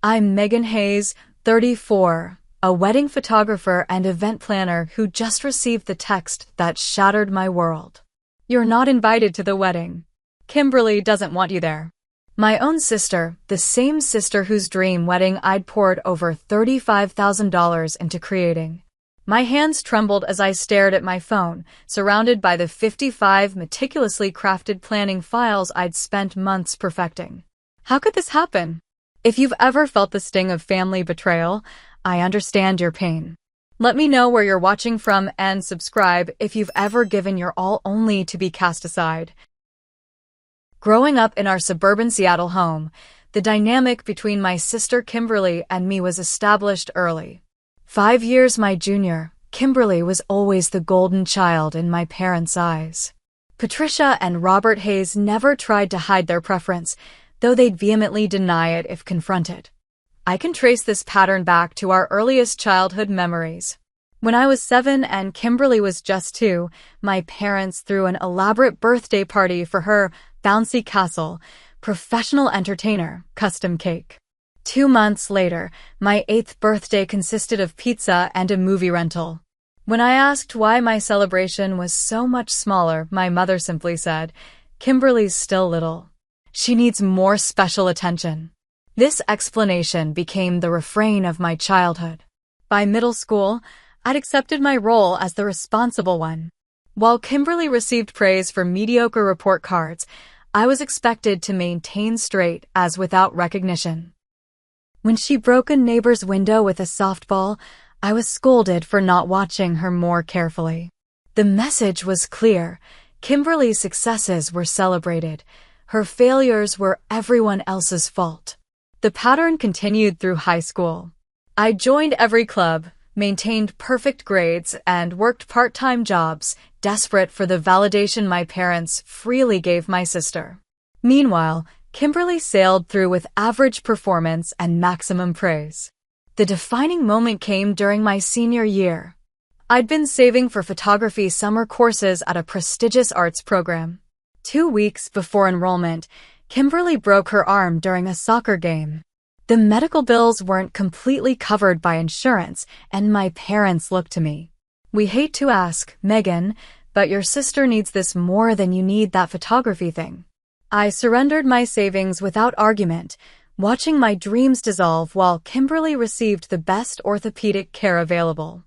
I'm Megan Hayes, 34, a wedding photographer and event planner who just received the text that shattered my world. You're not invited to the wedding. Kimberly doesn't want you there. My own sister, the same sister whose dream wedding I'd poured over $35,000 into creating. My hands trembled as I stared at my phone, surrounded by the 55 meticulously crafted planning files I'd spent months perfecting. How could this happen? If you've ever felt the sting of family betrayal, I understand your pain. Let me know where you're watching from and subscribe if you've ever given your all only to be cast aside. Growing up in our suburban Seattle home, the dynamic between my sister Kimberly and me was established early. 5 years my junior, Kimberly was always the golden child in my parents' eyes. Patricia and Robert Hayes never tried to hide their preference, though they'd vehemently deny it if confronted. I can trace this pattern back to our earliest childhood memories. When I was 7 and Kimberly was just 2, my parents threw an elaborate birthday party for her bouncy castle, professional entertainer, custom cake. 2 months later, my 8th birthday consisted of pizza and a movie rental. When I asked why my celebration was so much smaller, my mother simply said, "Kimberly's still little. She needs more special attention." This explanation became the refrain of my childhood. By middle school, I'd accepted my role as the responsible one. While Kimberly received praise for mediocre report cards, I was expected to maintain straight as without recognition. When she broke a neighbor's window with a softball, I was scolded for not watching her more carefully. The message was clear. Kimberly's successes were celebrated. Her failures were everyone else's fault. The pattern continued through high school. I joined every club, maintained perfect grades, and worked part-time jobs, desperate for the validation my parents freely gave my sister. Meanwhile, Kimberly sailed through with average performance and maximum praise. The defining moment came during my senior year. I'd been saving for photography summer courses at a prestigious arts program. 2 weeks before enrollment, Kimberly broke her arm during a soccer game. The medical bills weren't completely covered by insurance, and my parents looked to me. "We hate to ask, Megan, but your sister needs this more than you need that photography thing." I surrendered my savings without argument, watching my dreams dissolve while Kimberly received the best orthopedic care available.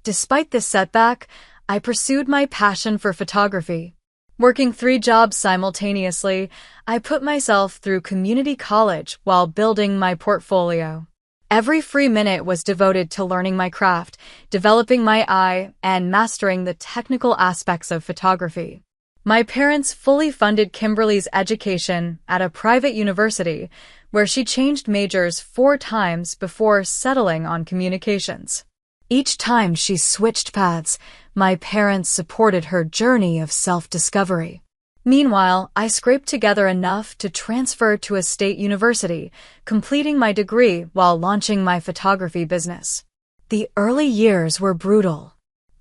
Despite this setback, I pursued my passion for photography. Working 3 jobs simultaneously, I put myself through community college while building my portfolio. Every free minute was devoted to learning my craft, developing my eye, and mastering the technical aspects of photography. My parents fully funded Kimberly's education at a private university, where she changed majors 4 times before settling on communications. Each time she switched paths, my parents supported her journey of self-discovery. Meanwhile, I scraped together enough to transfer to a state university, completing my degree while launching my photography business. The early years were brutal.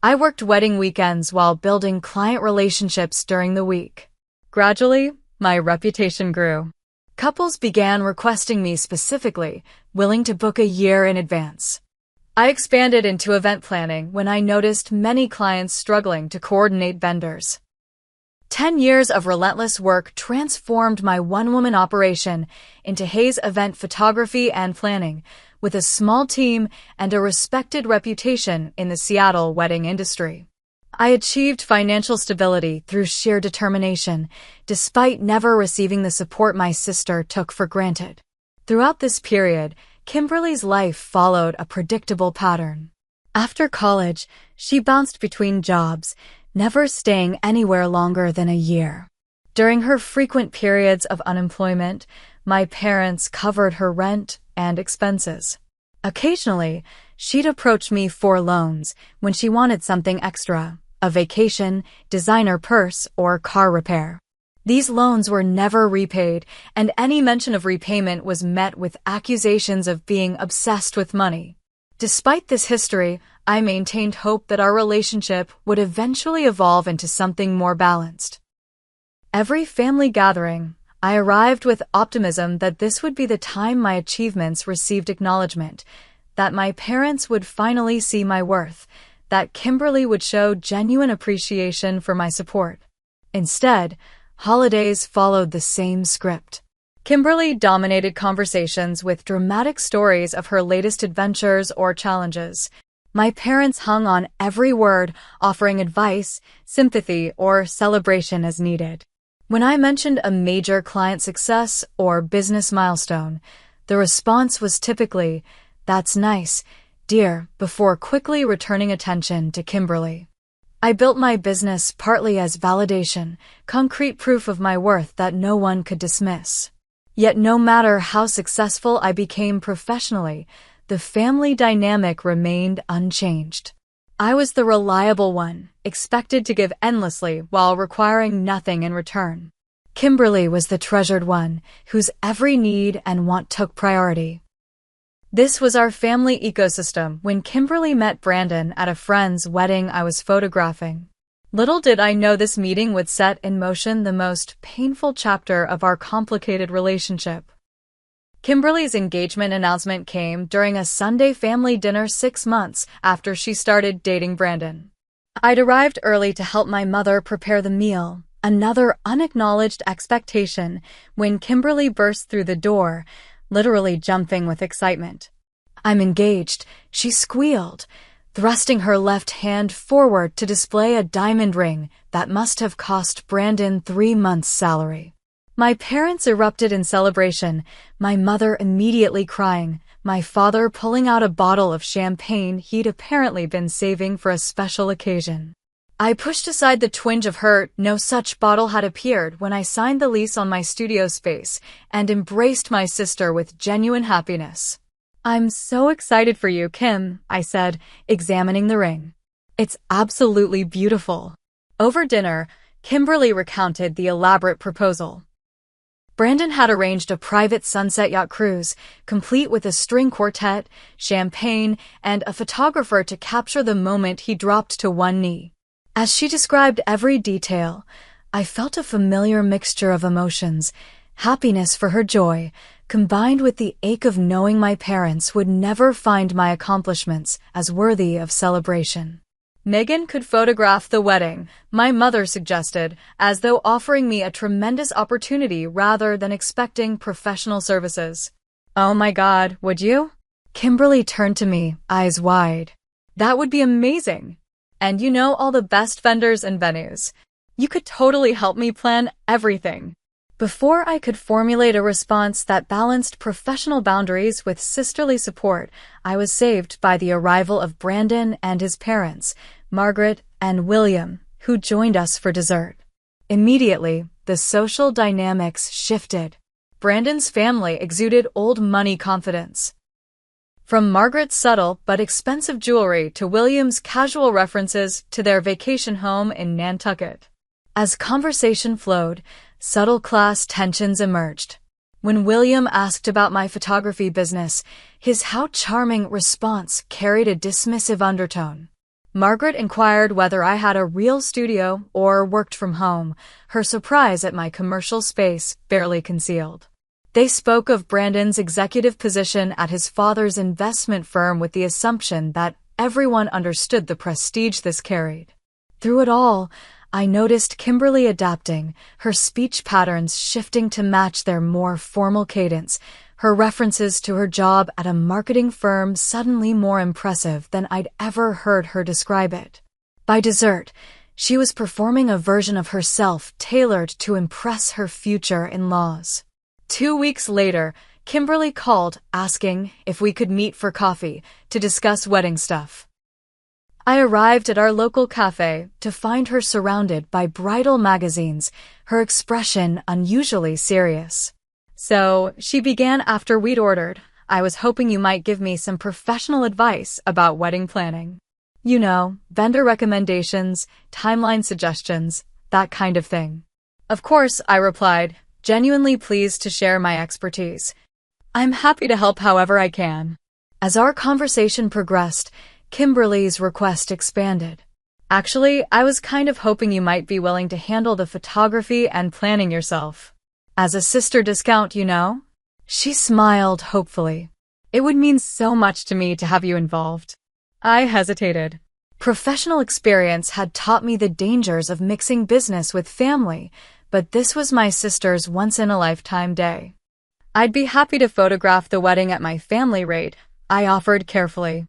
I worked wedding weekends while building client relationships during the week. Gradually, my reputation grew. Couples began requesting me specifically, willing to book a year in advance. I expanded into event planning when I noticed many clients struggling to coordinate vendors. 10 years of relentless work transformed my one-woman operation into Hayes Event Photography and Planning, with a small team and a respected reputation in the Seattle wedding industry. I achieved financial stability through sheer determination, despite never receiving the support my sister took for granted. Throughout this period, Kimberly's life followed a predictable pattern. After college, she bounced between jobs, never staying anywhere longer than a year. During her frequent periods of unemployment, my parents covered her rent and expenses. Occasionally, she'd approach me for loans when she wanted something extra, a vacation, designer purse, or car repair. These loans were never repaid, and any mention of repayment was met with accusations of being obsessed with money. Despite this history, I maintained hope that our relationship would eventually evolve into something more balanced. Every family gathering, I arrived with optimism that this would be the time my achievements received acknowledgement, that my parents would finally see my worth, that Kimberly would show genuine appreciation for my support. Instead, holidays followed the same script. Kimberly dominated conversations with dramatic stories of her latest adventures or challenges. My parents hung on every word, offering advice, sympathy, or celebration as needed. When I mentioned a major client success or business milestone, the response was typically, "That's nice, dear," before quickly returning attention to Kimberly. I built my business partly as validation, concrete proof of my worth that no one could dismiss. Yet no matter how successful I became professionally, the family dynamic remained unchanged. I was the reliable one, expected to give endlessly while requiring nothing in return. Kimberly was the treasured one, whose every need and want took priority. This was our family ecosystem when Kimberly met Brandon at a friend's wedding I was photographing. Little did I know this meeting would set in motion the most painful chapter of our complicated relationship. Kimberly's engagement announcement came during a Sunday family dinner 6 months after she started dating Brandon. I'd arrived early to help my mother prepare the meal, another unacknowledged expectation, when Kimberly burst through the door, literally jumping with excitement. "I'm engaged," she squealed, thrusting her left hand forward to display a diamond ring that must have cost Brandon 3 months' salary. My parents erupted in celebration, my mother immediately crying, my father pulling out a bottle of champagne he'd apparently been saving for a special occasion. I pushed aside the twinge of hurt no such bottle had appeared when I signed the lease on my studio space and embraced my sister with genuine happiness. "I'm so excited for you, Kim," I said, examining the ring. "It's absolutely beautiful." Over dinner, Kimberly recounted the elaborate proposal. Brandon had arranged a private sunset yacht cruise, complete with a string quartet, champagne, and a photographer to capture the moment he dropped to one knee. As she described every detail, I felt a familiar mixture of emotions, happiness for her joy, combined with the ache of knowing my parents would never find my accomplishments as worthy of celebration. Megan could photograph the wedding, my mother suggested, as though offering me a tremendous opportunity rather than expecting professional services. "Oh my God, would you?" Kimberly turned to me, eyes wide. "That would be amazing. And you know all the best vendors and venues. You could totally help me plan everything." Before I could formulate a response that balanced professional boundaries with sisterly support, I was saved by the arrival of Brandon and his parents, Margaret and William, who joined us for dessert. Immediately, the social dynamics shifted. Brandon's family exuded old money confidence. From Margaret's subtle but expensive jewelry to William's casual references to their vacation home in Nantucket. As conversation flowed, subtle class tensions emerged. When William asked about my photography business, his "how charming" response carried a dismissive undertone. Margaret inquired whether I had a real studio or worked from home, her surprise at my commercial space barely concealed. They spoke of Brandon's executive position at his father's investment firm with the assumption that everyone understood the prestige this carried. Through it all, I noticed Kimberly adapting, her speech patterns shifting to match their more formal cadence, her references to her job at a marketing firm suddenly more impressive than I'd ever heard her describe it. By dessert, she was performing a version of herself tailored to impress her future in-laws. 2 weeks later, Kimberly called asking if we could meet for coffee to discuss wedding stuff. I arrived at our local cafe to find her surrounded by bridal magazines, her expression unusually serious. "So," she began after we'd ordered, "I was hoping you might give me some professional advice about wedding planning. You know, vendor recommendations, timeline suggestions, that kind of thing." "Of course," I replied, genuinely pleased to share my expertise. "I'm happy to help however I can." As our conversation progressed, Kimberly's request expanded. "Actually, I was kind of hoping you might be willing to handle the photography and planning yourself." As a sister discount, you know? She smiled hopefully. It would mean so much to me to have you involved. I hesitated. Professional experience had taught me the dangers of mixing business with family, but this was my sister's once-in-a-lifetime day. I'd be happy to photograph the wedding at my family rate, I offered carefully.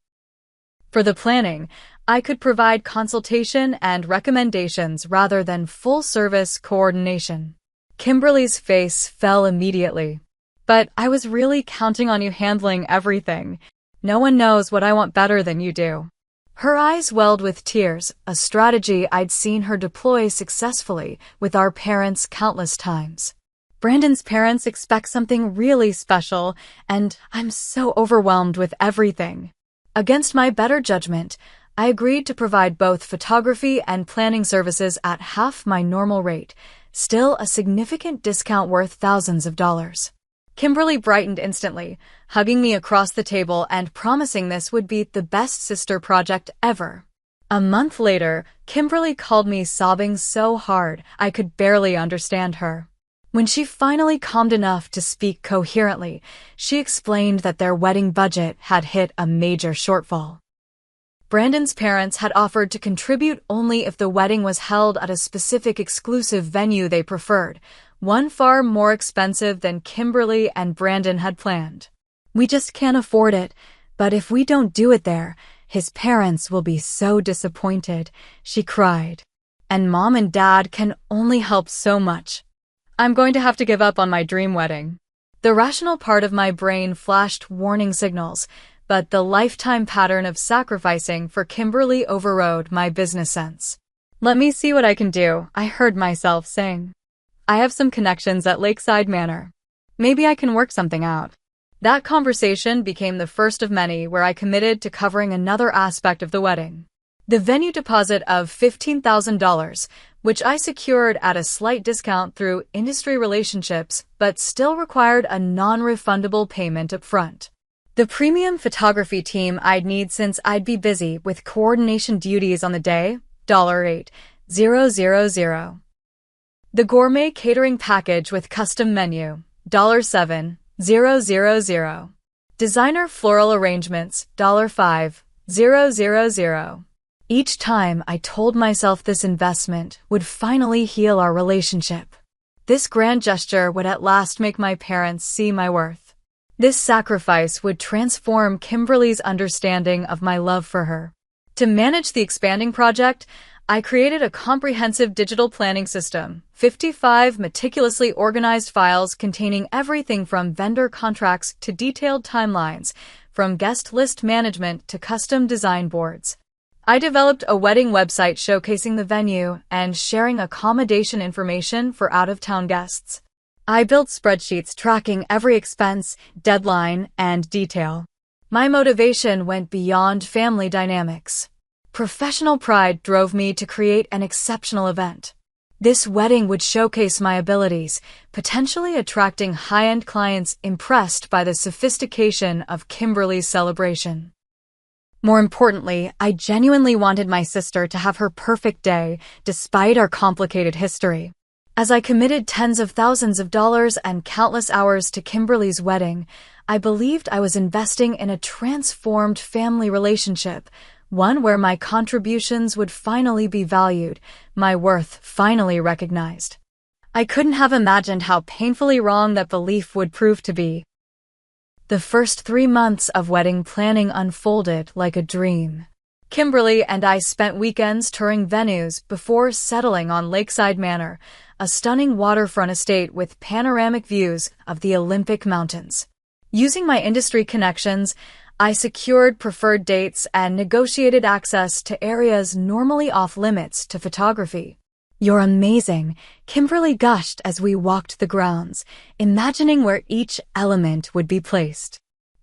For the planning, I could provide consultation and recommendations rather than full-service coordination. Kimberly's face fell immediately. But I was really counting on you handling everything. No one knows what I want better than you do. Her eyes welled with tears, a strategy I'd seen her deploy successfully with our parents countless times. Brandon's parents expect something really special, and I'm so overwhelmed with everything. Against my better judgment, I agreed to provide both photography and planning services at half my normal rate, still a significant discount worth thousands of dollars. Kimberly brightened instantly, hugging me across the table and promising this would be the best sister project ever. A month later, Kimberly called me sobbing so hard I could barely understand her. When she finally calmed enough to speak coherently, she explained that their wedding budget had hit a major shortfall. Brandon's parents had offered to contribute only if the wedding was held at a specific exclusive venue they preferred, one far more expensive than Kimberly and Brandon had planned. We just can't afford it, but if we don't do it there, his parents will be so disappointed, she cried. And Mom and Dad can only help so much. I'm going to have to give up on my dream wedding. The rational part of my brain flashed warning signals, but the lifetime pattern of sacrificing for Kimberly overrode my business sense. Let me see what I can do, I heard myself saying. I have some connections at Lakeside Manor. Maybe I can work something out. That conversation became the first of many where I committed to covering another aspect of the wedding. The venue deposit of $15,000, which I secured at a slight discount through industry relationships, but still required a non-refundable payment up front. The premium photography team I'd need since I'd be busy with coordination duties on the day, $8,000. The gourmet catering package with custom menu, $7,000. Designer floral arrangements, $5,000. Each time I told myself this investment would finally heal our relationship. This grand gesture would at last make my parents see my worth. This sacrifice would transform Kimberly's understanding of my love for her. To manage the expanding project, I created a comprehensive digital planning system, 55 meticulously organized files containing everything from vendor contracts to detailed timelines, from guest list management to custom design boards. I developed a wedding website showcasing the venue and sharing accommodation information for out-of-town guests. I built spreadsheets tracking every expense, deadline, and detail. My motivation went beyond family dynamics. Professional pride drove me to create an exceptional event. This wedding would showcase my abilities, potentially attracting high-end clients impressed by the sophistication of Kimberly's celebration. More importantly, I genuinely wanted my sister to have her perfect day, despite our complicated history. As I committed tens of thousands of dollars and countless hours to Kimberly's wedding, I believed I was investing in a transformed family relationship, one where my contributions would finally be valued, my worth finally recognized. I couldn't have imagined how painfully wrong that belief would prove to be. The first 3 months of wedding planning unfolded like a dream. Kimberly and I spent weekends touring venues before settling on Lakeside Manor, a stunning waterfront estate with panoramic views of the Olympic Mountains. Using my industry connections, I secured preferred dates and negotiated access to areas normally off-limits to photography. "You're amazing," Kimberly gushed as we walked the grounds, imagining where each element would be placed.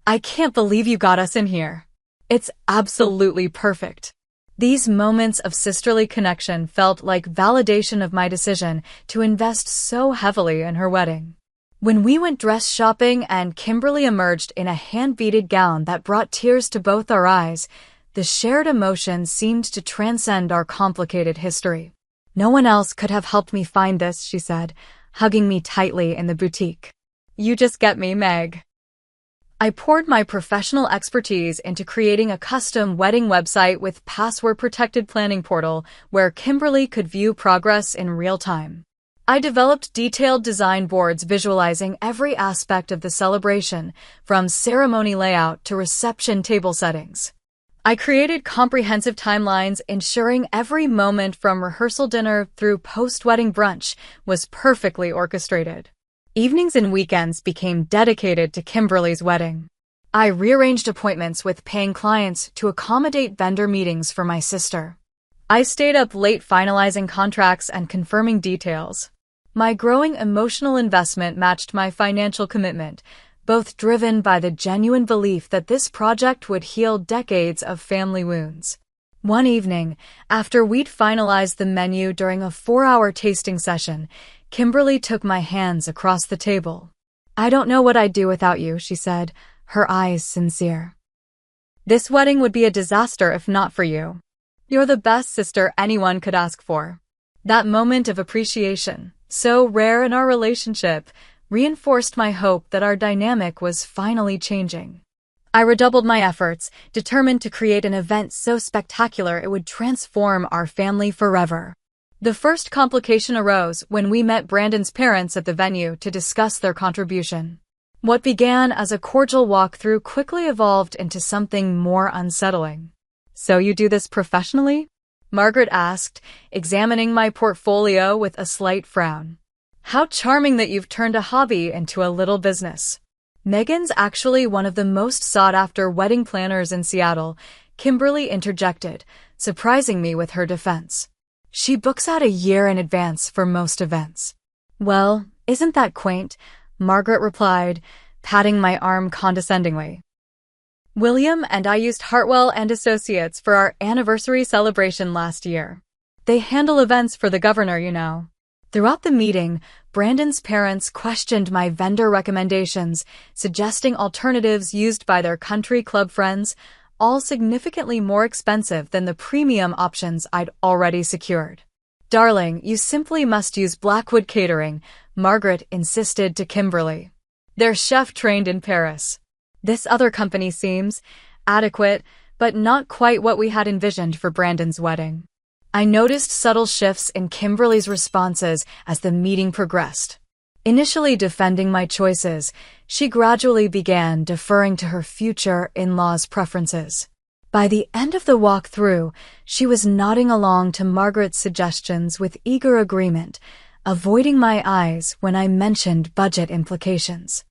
"I can't believe you got us in here. It's absolutely perfect." These moments of sisterly connection felt like validation of my decision to invest so heavily in her wedding. When we went dress shopping and Kimberly emerged in a hand-beaded gown that brought tears to both our eyes, the shared emotion seemed to transcend our complicated history. "No one else could have helped me find this," she said. hugging me tightly in the boutique. You just get me, Meg. I poured my professional expertise into creating a custom wedding website with password-protected planning portal where Kimberly could view progress in real time. I developed detailed design boards visualizing every aspect of the celebration, from ceremony layout to reception table settings. I created comprehensive timelines ensuring every moment from rehearsal dinner through post-wedding brunch was perfectly orchestrated. Evenings and weekends became dedicated to Kimberly's wedding. I rearranged appointments with paying clients to accommodate vendor meetings for my sister. I stayed up late finalizing contracts and confirming details. My growing emotional investment matched my financial commitment, both driven by the genuine belief that this project would heal decades of family wounds. One evening, after we'd finalized the menu during a 4-hour tasting session, Kimberly took my hands across the table. "I don't know what I'd do without you," she said, her eyes sincere. "This wedding would be a disaster if not for you. You're the best sister anyone could ask for." That moment of appreciation, so rare in our relationship, reinforced my hope that our dynamic was finally changing. I redoubled my efforts, determined to create an event so spectacular it would transform our family forever. The first complication arose when we met Brandon's parents at the venue to discuss their contribution. What began as a cordial walkthrough quickly evolved into something more unsettling. "So you do this professionally?" Margaret asked, examining my portfolio with a slight frown. "How charming that you've turned a hobby into a little business." "Megan's actually one of the most sought-after wedding planners in Seattle," Kimberly interjected, surprising me with her defense. "She books out a year in advance for most events." "Well, isn't that quaint?" Margaret replied, patting my arm condescendingly. "William and I used Hartwell and Associates for our anniversary celebration last year. They handle events for the governor, you know." Throughout the meeting, Brandon's parents questioned my vendor recommendations, suggesting alternatives used by their country club friends, all significantly more expensive than the premium options I'd already secured. "Darling, you simply must use Blackwood Catering," Margaret insisted to Kimberly. "They're chef-trained in Paris. This other company seems adequate, but not quite what we had envisioned for Brandon's wedding." I noticed subtle shifts in Kimberly's responses as the meeting progressed. Initially defending my choices, she gradually began deferring to her future in-laws' preferences. By the end of the walkthrough, she was nodding along to Margaret's suggestions with eager agreement, avoiding my eyes when I mentioned budget implications.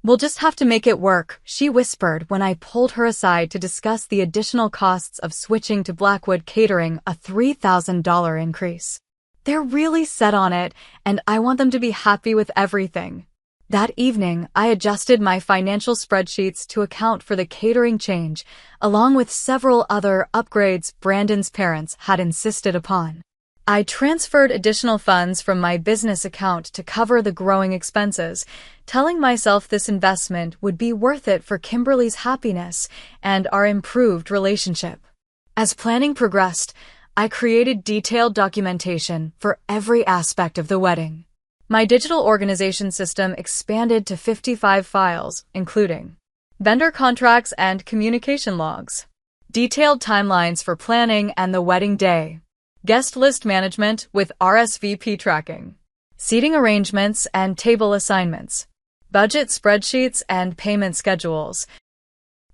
"We'll just have to make it work," she whispered when I pulled her aside to discuss the additional costs of switching to Blackwood Catering, a $3,000 increase. "They're really set on it, and I want them to be happy with everything." That evening, I adjusted my financial spreadsheets to account for the catering change, along with several other upgrades Brandon's parents had insisted upon. I transferred additional funds from my business account to cover the growing expenses, telling myself this investment would be worth it for Kimberly's happiness and our improved relationship. As planning progressed, I created detailed documentation for every aspect of the wedding. My digital organization system expanded to 55 files, including vendor contracts and communication logs, detailed timelines for planning and the wedding day, guest list management with RSVP tracking, seating arrangements and table assignments, budget spreadsheets and payment schedules,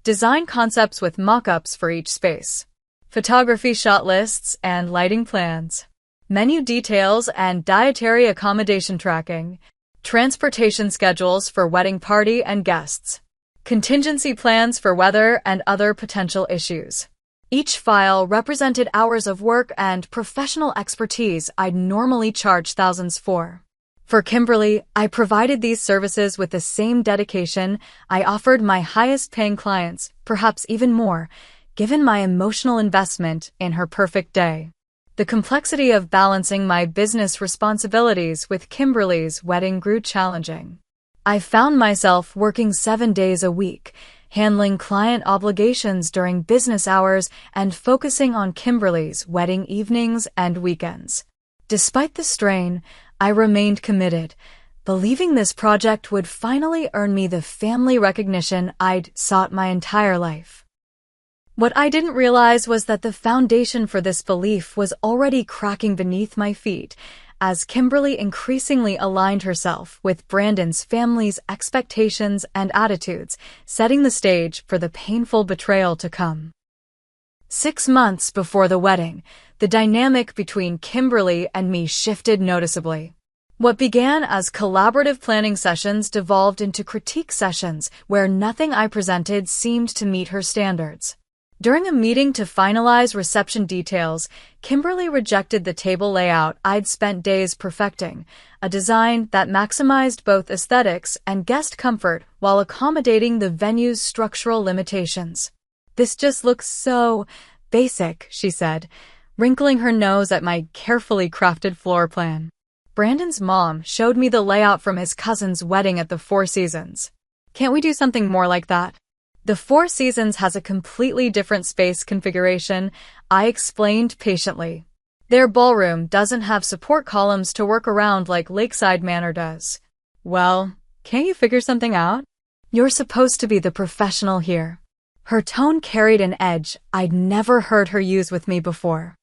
design concepts with mock-ups for each space, photography shot lists and lighting plans, menu details and dietary accommodation tracking, transportation schedules for wedding party and guests, contingency plans for weather and other potential issues. Each file represented hours of work and professional expertise I'd normally charge thousands for. For Kimberly, I provided these services with the same dedication I offered my highest-paying clients, perhaps even more, given my emotional investment in her perfect day. The complexity of balancing my business responsibilities with Kimberly's wedding grew challenging. I found myself working 7 days a week, handling client obligations during business hours and focusing on Kimberly's wedding evenings and weekends. Despite the strain, I remained committed, believing this project would finally earn me the family recognition I'd sought my entire life. What I didn't realize was that the foundation for this belief was already cracking beneath my feet as Kimberly increasingly aligned herself with Brandon's family's expectations and attitudes, setting the stage for the painful betrayal to come. 6 months before the wedding, the dynamic between Kimberly and me shifted noticeably. What began as collaborative planning sessions devolved into critique sessions where nothing I presented seemed to meet her standards. During a meeting to finalize reception details, Kimberly rejected the table layout I'd spent days perfecting, a design that maximized both aesthetics and guest comfort while accommodating the venue's structural limitations. "This just looks so basic," she said, wrinkling her nose at my carefully crafted floor plan. "Brandon's mom showed me the layout from his cousin's wedding at the Four Seasons. Can't we do something more like that?" "The Four Seasons has a completely different space configuration," I explained patiently. "Their ballroom doesn't have support columns to work around like Lakeside Manor does." "Well, can't you figure something out? You're supposed to be the professional here." Her tone carried an edge I'd never heard her use with me before.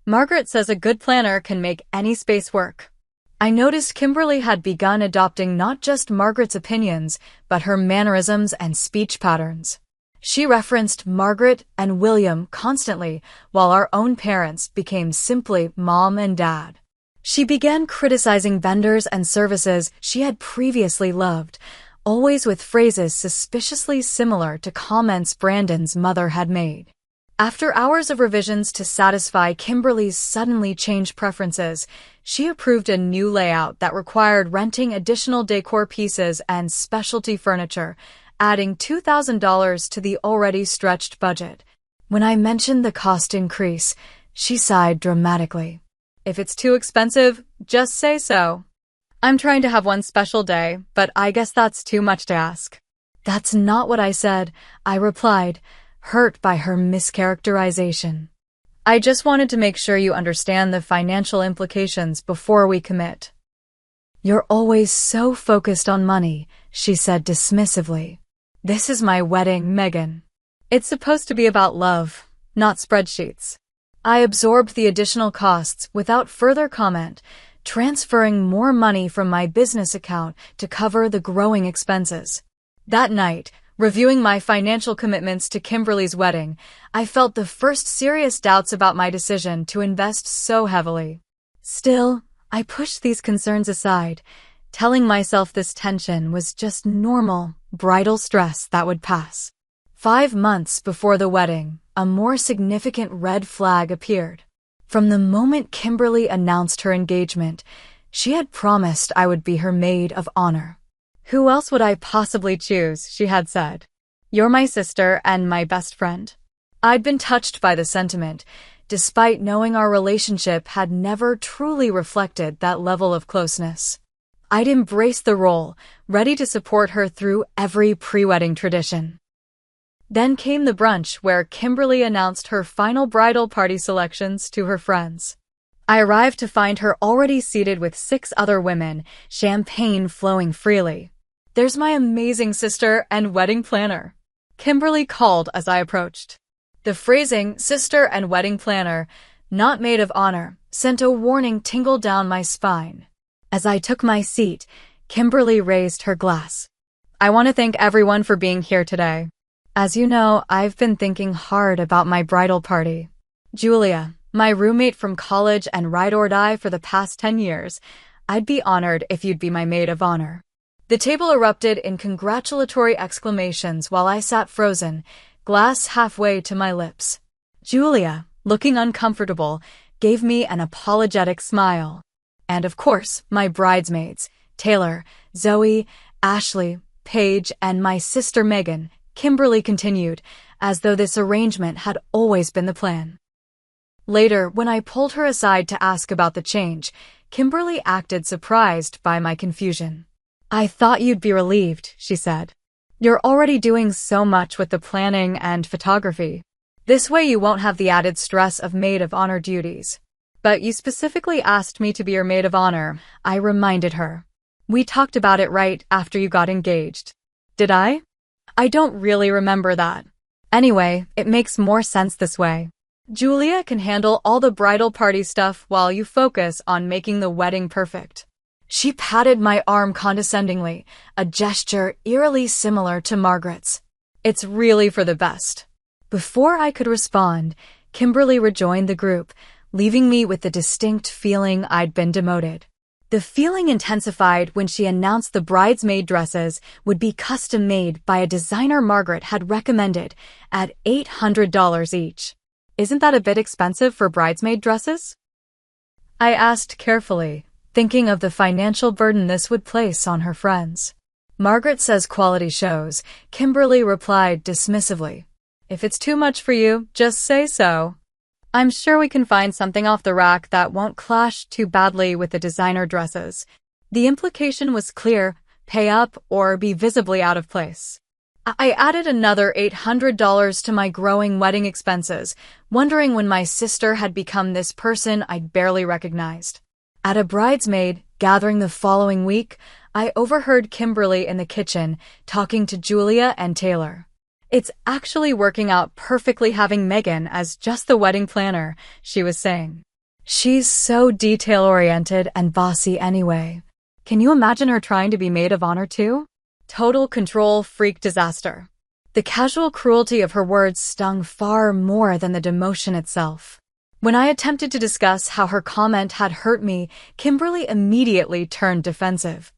"Margaret says a good planner can make any space work." I noticed Kimberly had begun adopting not just Margaret's opinions, but her mannerisms and speech patterns. She referenced Margaret and William constantly, while our own parents became simply Mom and Dad. She began criticizing vendors and services she had previously loved, always with phrases suspiciously similar to comments Brandon's mother had made. After hours of revisions to satisfy Kimberly's suddenly changed preferences, she approved a new layout that required renting additional decor pieces and specialty furniture, adding $2,000 to the already stretched budget. When I mentioned the cost increase, she sighed dramatically. "If it's too expensive, just say so. I'm trying to have one special day, but I guess that's too much to ask." "That's not what I said," I replied, hurt by her mischaracterization. "I just wanted to make sure you understand the financial implications before we commit." "You're always so focused on money," she said dismissively. "This is my wedding, Megan. It's supposed to be about love, not spreadsheets." I absorbed the additional costs without further comment, transferring more money from my business account to cover the growing expenses. That night, reviewing my financial commitments to Kimberly's wedding, I felt the first serious doubts about my decision to invest so heavily. Still, I pushed these concerns aside, telling myself this tension was just normal, bridal stress that would pass. 5 months before the wedding, a more significant red flag appeared. From the moment Kimberly announced her engagement, she had promised I would be her maid of honor. "Who else would I possibly choose?" she had said. "You're my sister and my best friend." I'd been touched by the sentiment, despite knowing our relationship had never truly reflected that level of closeness. I'd embraced the role, ready to support her through every pre-wedding tradition. Then came the brunch where Kimberly announced her final bridal party selections to her friends. I arrived to find her already seated with 6 other women, champagne flowing freely. "There's my amazing sister and wedding planner," Kimberly called as I approached. The phrasing, "sister and wedding planner," not maid of honor, sent a warning tingle down my spine. As I took my seat, Kimberly raised her glass. "I want to thank everyone for being here today. As you know, I've been thinking hard about my bridal party. Julia, my roommate from college and ride or die for the past 10 years, I'd be honored if you'd be my maid of honor." The table erupted in congratulatory exclamations while I sat frozen, glass halfway to my lips. Julia, looking uncomfortable, gave me an apologetic smile. And of course, my bridesmaids, Taylor, Zoe, Ashley, Paige, and my sister Megan, Kimberly continued, as though this arrangement had always been the plan. Later, when I pulled her aside to ask about the change, Kimberly acted surprised by my confusion. "I thought you'd be relieved," she said. "You're already doing so much with the planning and photography. This way you won't have the added stress of maid of honor duties." But you specifically asked me to be your maid of honor, I reminded her. We talked about it right after you got engaged. Did I? I don't really remember that. Anyway, it makes more sense this way. Julia can handle all the bridal party stuff while you focus on making the wedding perfect. She patted my arm condescendingly, a gesture eerily similar to Margaret's. It's really for the best. Before I could respond, Kimberly rejoined the group, leaving me with the distinct feeling I'd been demoted. The feeling intensified when she announced the bridesmaid dresses would be custom-made by a designer Margaret had recommended at $800 each. Isn't that a bit expensive for bridesmaid dresses? I asked carefully, thinking of the financial burden this would place on her friends. Margaret says quality shows, Kimberly replied dismissively. If it's too much for you, just say so. I'm sure we can find something off the rack that won't clash too badly with the designer dresses. The implication was clear, pay up or be visibly out of place. I added another $800 to my growing wedding expenses, wondering when my sister had become this person I'd barely recognized. At a bridesmaid gathering the following week, I overheard Kimberly in the kitchen talking to Julia and Taylor. It's actually working out perfectly having Megan as just the wedding planner, she was saying. She's so detail-oriented and bossy anyway. Can you imagine her trying to be maid of honor too? Total control freak disaster. The casual cruelty of her words stung far more than the demotion itself. When I attempted to discuss how her comment had hurt me, Kimberly immediately turned defensive.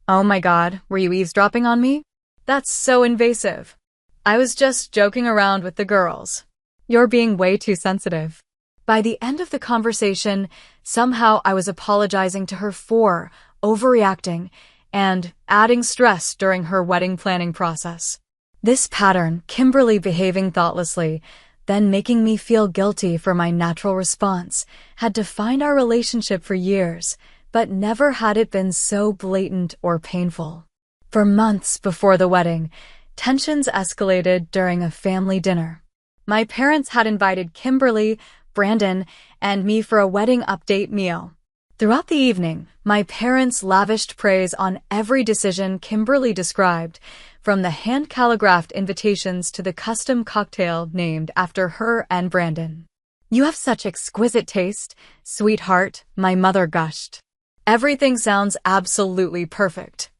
Oh my God, were you eavesdropping on me? That's so invasive. I was just joking around with the girls. You're being way too sensitive. By the end of the conversation, somehow I was apologizing to her for overreacting and adding stress during her wedding planning process. This pattern, Kimberly behaving thoughtlessly, then making me feel guilty for my natural response, had defined our relationship for years, but never had it been so blatant or painful. For months before the wedding, tensions escalated during a family dinner. My parents had invited Kimberly, Brandon, and me for a wedding update meal. Throughout the evening, my parents lavished praise on every decision Kimberly described, from the hand-calligraphed invitations to the custom cocktail named after her and Brandon. You have such exquisite taste, sweetheart, my mother gushed. Everything sounds absolutely perfect.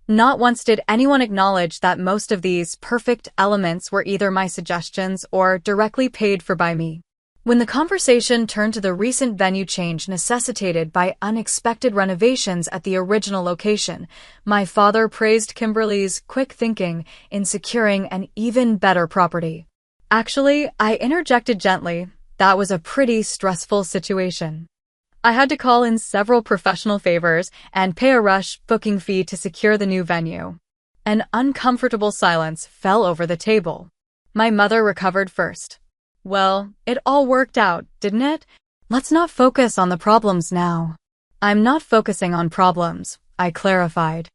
Not once did anyone acknowledge that most of these perfect elements were either my suggestions or directly paid for by me. When the conversation turned to the recent venue change necessitated by unexpected renovations at the original location, my father praised Kimberly's quick thinking in securing an even better property. Actually, I interjected gently, that was a pretty stressful situation. I had to call in several professional favors and pay a rush booking fee to secure the new venue. An uncomfortable silence fell over the table. My mother recovered first. Well, it all worked out, didn't it? Let's not focus on the problems now. I'm not focusing on problems, I clarified.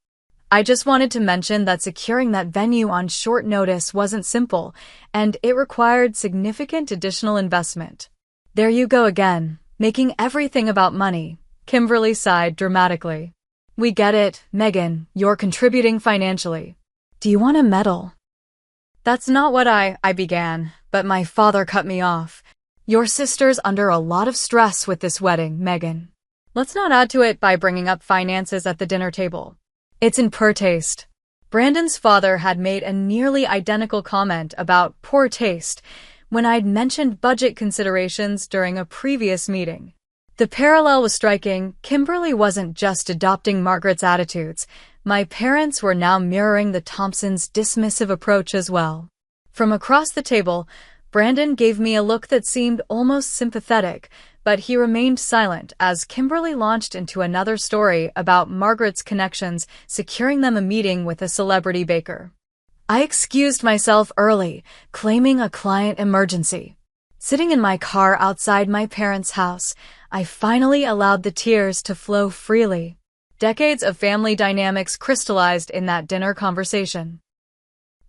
I just wanted to mention that securing that venue on short notice wasn't simple, and it required significant additional investment. There you go again. Making everything about money, Kimberly sighed dramatically. We get it, Megan, you're contributing financially. Do you want a medal? That's not what I began, but my father cut me off. Your sister's under a lot of stress with this wedding, Megan. Let's not add to it by bringing up finances at the dinner table. It's in poor taste. Brandon's father had made a nearly identical comment about poor taste when I'd mentioned budget considerations during a previous meeting. The parallel was striking. Kimberly wasn't just adopting Margaret's attitudes. My parents were now mirroring the Thompsons' dismissive approach as well. From across the table, Brandon gave me a look that seemed almost sympathetic, but he remained silent as Kimberly launched into another story about Margaret's connections, securing them a meeting with a celebrity baker. I excused myself early, claiming a client emergency. Sitting in my car outside my parents' house, I finally allowed the tears to flow freely. Decades of family dynamics crystallized in that dinner conversation.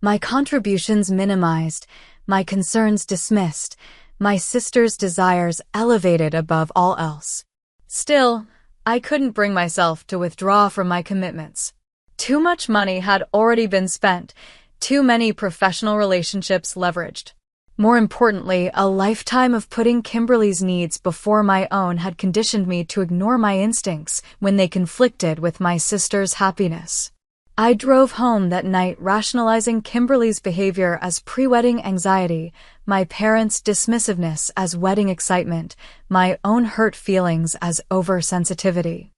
My contributions minimized, my concerns dismissed, my sister's desires elevated above all else. Still, I couldn't bring myself to withdraw from my commitments. Too much money had already been spent, too many professional relationships leveraged. More importantly, a lifetime of putting Kimberly's needs before my own had conditioned me to ignore my instincts when they conflicted with my sister's happiness. I drove home that night rationalizing Kimberly's behavior as pre-wedding anxiety, my parents' dismissiveness as wedding excitement, my own hurt feelings as oversensitivity.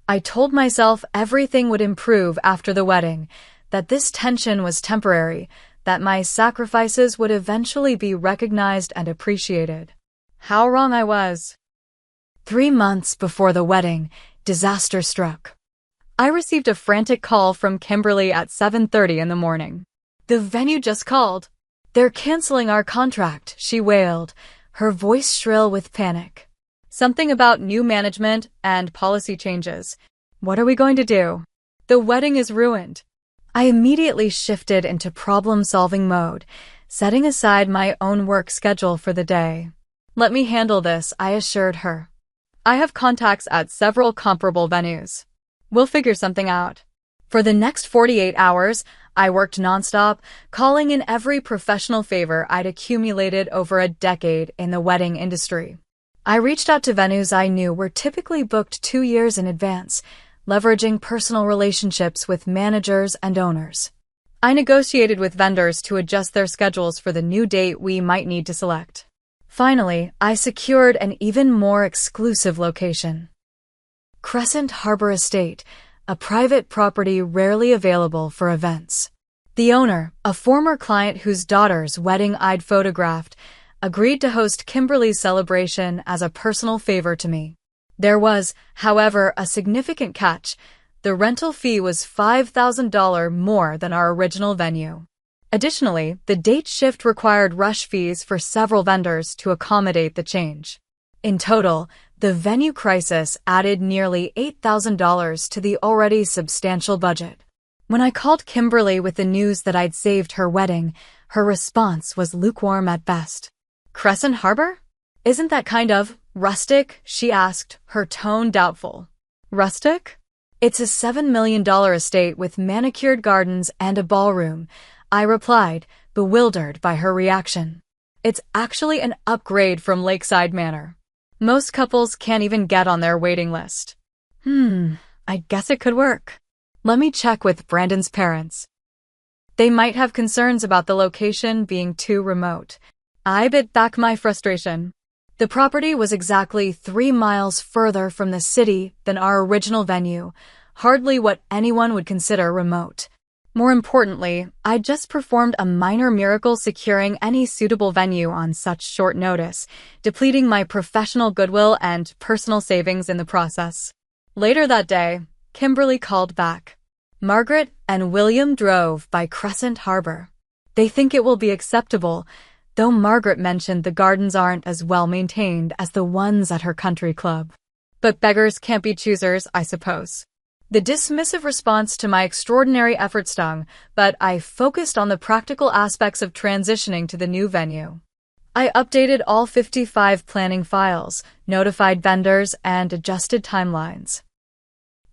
I told myself everything would improve after the wedding, that this tension was temporary, that my sacrifices would eventually be recognized and appreciated. How wrong I was. 3 months before the wedding, disaster struck. I received a frantic call from Kimberly at 7:30 in the morning. "The venue just called. They're canceling our contract," she wailed, her voice shrill with panic. "Something about new management and policy changes. What are we going to do? The wedding is ruined." I immediately shifted into problem-solving mode, setting aside my own work schedule for the day. "Let me handle this," I assured her. "I have contacts at several comparable venues. We'll figure something out." For the next 48 hours, I worked nonstop, calling in every professional favor I'd accumulated over a decade in the wedding industry. I reached out to venues I knew were typically booked 2 years in advance, leveraging personal relationships with managers and owners. I negotiated with vendors to adjust their schedules for the new date we might need to select. Finally, I secured an even more exclusive location. Crescent Harbor Estate, a private property rarely available for events. The owner, a former client whose daughter's wedding I'd photographed, agreed to host Kimberly's celebration as a personal favor to me. There was, however, a significant catch. The rental fee was $5,000 more than our original venue. Additionally, the date shift required rush fees for several vendors to accommodate the change. In total, the venue crisis added nearly $8,000 to the already substantial budget. When I called Kimberly with the news that I'd saved her wedding, her response was lukewarm at best. "Crescent Harbor? Isn't that kind of rustic?" she asked, her tone doubtful. "Rustic? It's a $7 million estate with manicured gardens and a ballroom," I replied, bewildered by her reaction. "It's actually an upgrade from Lakeside Manor. Most couples can't even get on their waiting list." I guess it could work. Let me check with Brandon's parents. They might have concerns about the location being too remote. I bit back my frustration. The property was exactly 3 miles further from the city than our original venue, hardly what anyone would consider remote. More importantly, I'd just performed a minor miracle securing any suitable venue on such short notice, depleting my professional goodwill and personal savings in the process. Later that day, Kimberly called back. "Margaret and William drove by Crescent Harbor. They think it will be acceptable, though Margaret mentioned the gardens aren't as well maintained as the ones at her country club. But beggars can't be choosers, I suppose." The dismissive response to my extraordinary effort stung, but I focused on the practical aspects of transitioning to the new venue. I updated all 55 planning files, notified vendors, and adjusted timelines.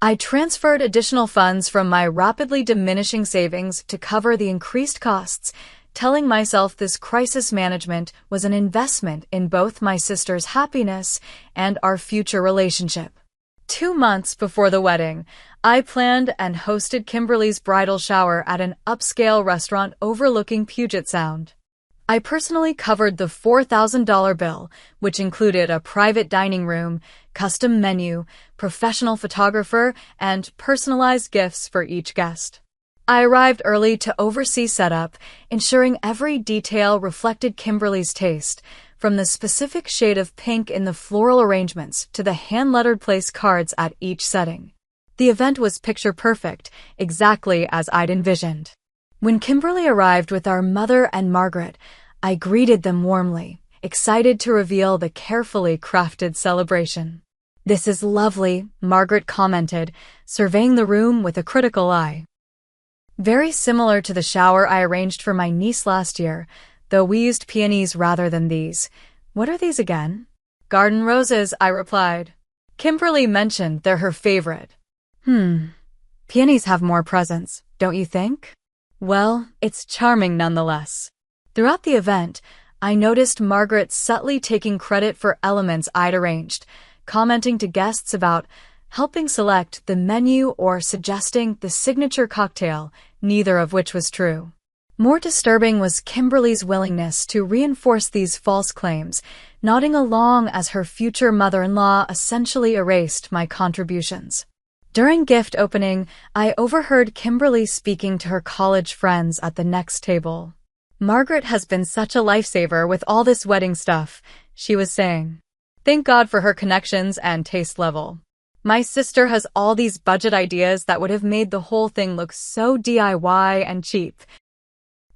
I transferred additional funds from my rapidly diminishing savings to cover the increased costs, telling myself this crisis management was an investment in both my sister's happiness and our future relationship. 2 months before the wedding, I planned and hosted Kimberly's bridal shower at an upscale restaurant overlooking Puget Sound. I personally covered the $4,000 bill, which included a private dining room, custom menu, professional photographer, and personalized gifts for each guest. I arrived early to oversee setup, ensuring every detail reflected Kimberly's taste, from the specific shade of pink in the floral arrangements to the hand-lettered place cards at each setting. The event was picture-perfect, exactly as I'd envisioned. When Kimberly arrived with our mother and Margaret, I greeted them warmly, excited to reveal the carefully crafted celebration. "This is lovely," Margaret commented, surveying the room with a critical eye. Very similar to the shower I arranged for my niece last year, though we used peonies rather than these. What are these again? Garden roses, I replied. Kimberly mentioned they're her favorite. Peonies have more presence, don't you think? Well, it's charming nonetheless. Throughout the event, I noticed Margaret subtly taking credit for elements I'd arranged, commenting to guests about helping select the menu or suggesting the signature cocktail, neither of which was true. More disturbing was Kimberly's willingness to reinforce these false claims, nodding along as her future mother-in-law essentially erased my contributions. During gift opening, I overheard Kimberly speaking to her college friends at the next table. Margaret has been such a lifesaver with all this wedding stuff, she was saying. Thank God for her connections and taste level. My sister has all these budget ideas that would have made the whole thing look so DIY and cheap.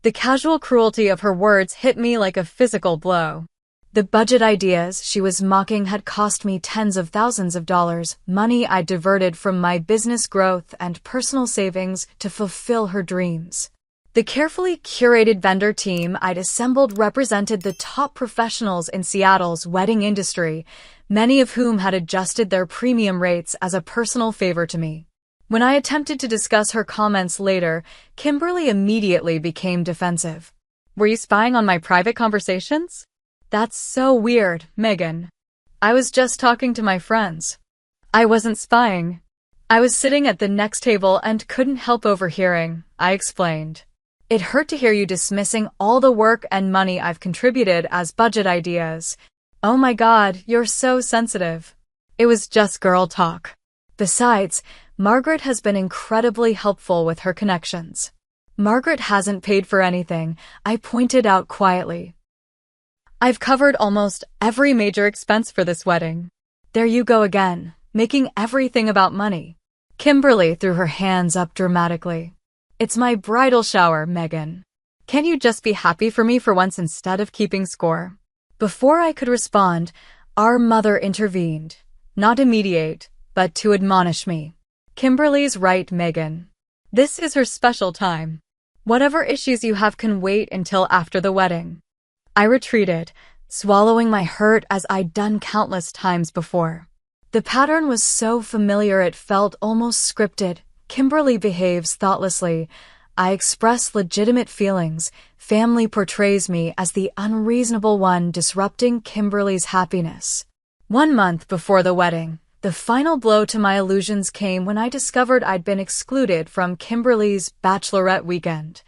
The casual cruelty of her words hit me like a physical blow. The budget ideas she was mocking had cost me tens of thousands of dollars, money I diverted from my business growth and personal savings to fulfill her dreams. The carefully curated vendor team I'd assembled represented the top professionals in Seattle's wedding industry, many of whom had adjusted their premium rates as a personal favor to me. When I attempted to discuss her comments later, Kimberly immediately became defensive. Were you spying on my private conversations? That's so weird, Megan. I was just talking to my friends. I wasn't spying. I was sitting at the next table and couldn't help overhearing, I explained. It hurt to hear you dismissing all the work and money I've contributed as budget ideas. Oh my God, you're so sensitive. It was just girl talk. Besides, Margaret has been incredibly helpful with her connections. Margaret hasn't paid for anything, I pointed out quietly. I've covered almost every major expense for this wedding. There you go again, making everything about money. Kimberly threw her hands up dramatically. It's my bridal shower, Megan. Can't you just be happy for me for once instead of keeping score? Before I could respond, our mother intervened, not to mediate, but to admonish me. Kimberly's right, Megan. This is her special time. Whatever issues you have can wait until after the wedding. I retreated, swallowing my hurt as I'd done countless times before. The pattern was so familiar it felt almost scripted. Kimberly behaves thoughtlessly. I express legitimate feelings. Family portrays me as the unreasonable one disrupting Kimberly's happiness. 1 month before the wedding, the final blow to my illusions came when I discovered I'd been excluded from Kimberly's bachelorette weekend.